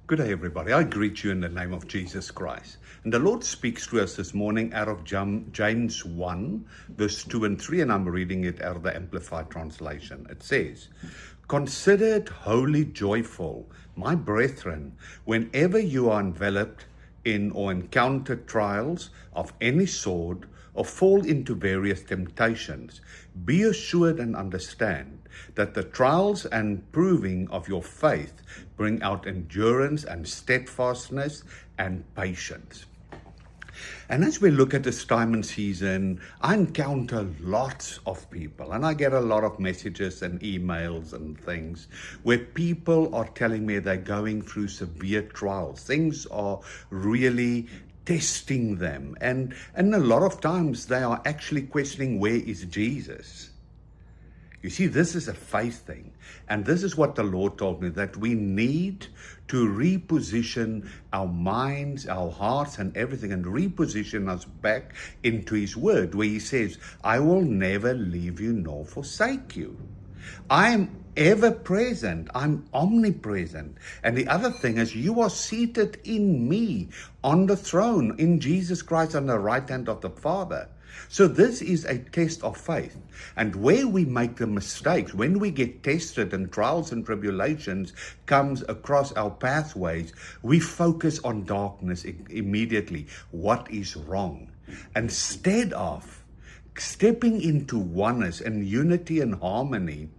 Good day, everybody. I greet you in the name of Jesus Christ. And the Lord speaks to us this morning out of James 1, verse 2 and 3, and I'm reading it out of the Amplified Translation. It says, "Consider it wholly joyful, my brethren, whenever you are enveloped in or encounter trials of any sort, or fall into various temptations. Be assured and understand that the trials and proving of your faith bring out endurance and steadfastness and patience." And as we look at this time and season, I encounter lots of people, and I get a lot of messages and emails and things where people are telling me they're going through severe trials. Things are really testing them. And a lot of times they are actually questioning, where is Jesus? You see, this is a faith thing. And this is what the Lord told me, that we need to reposition our minds, our hearts and everything, and reposition us back into His Word, where He says, I will never leave you nor forsake you. I am ever present. I'm omnipresent. And the other thing is, you are seated in me on the throne in Jesus Christ on the right hand of the Father. So this is a test of faith. And where we make the mistakes, when we get tested and trials and tribulations comes across our pathways, we focus on darkness immediately. What is wrong? Instead of stepping into oneness and unity and harmony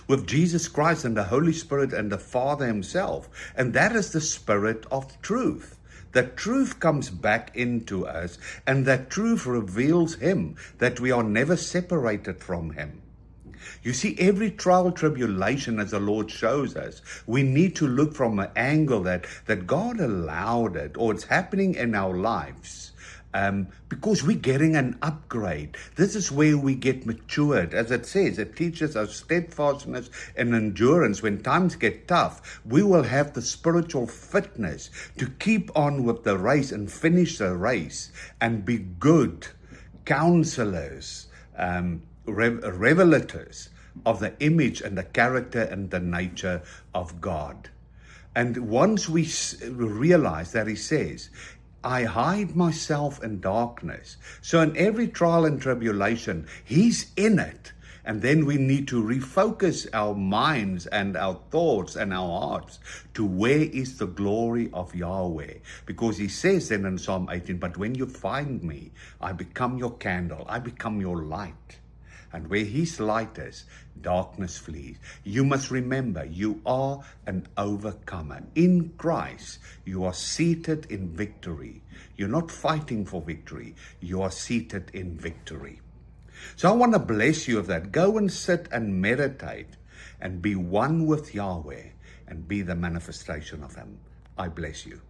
with Jesus Christ and the Holy Spirit and the Father Himself. And that is the Spirit of truth. That truth comes back into us, and that truth reveals Him, that we are never separated from Him. You see, every trial, tribulation, as the Lord shows us, we need to look from an angle that God allowed it, or it's happening in our lives. Because we're getting an upgrade. This is where we get matured. As it says, it teaches us steadfastness and endurance. When times get tough, we will have the spiritual fitness to keep on with the race and finish the race and be good counselors, revelators of the image and the character and the nature of God. And once we realize that He says, I hide myself in darkness. So in every trial and tribulation, He's in it. And then we need to refocus our minds and our thoughts and our hearts to where is the glory of Yahweh. Because He says then in Psalm 18, but when you find me, I become your candle, I become your light. And where His light is, darkness flees. You must remember, you are an overcomer. In Christ, you are seated in victory. You're not fighting for victory. You are seated in victory. So I want to bless you with that. Go and sit and meditate and be one with Yahweh and be the manifestation of Him. I bless you.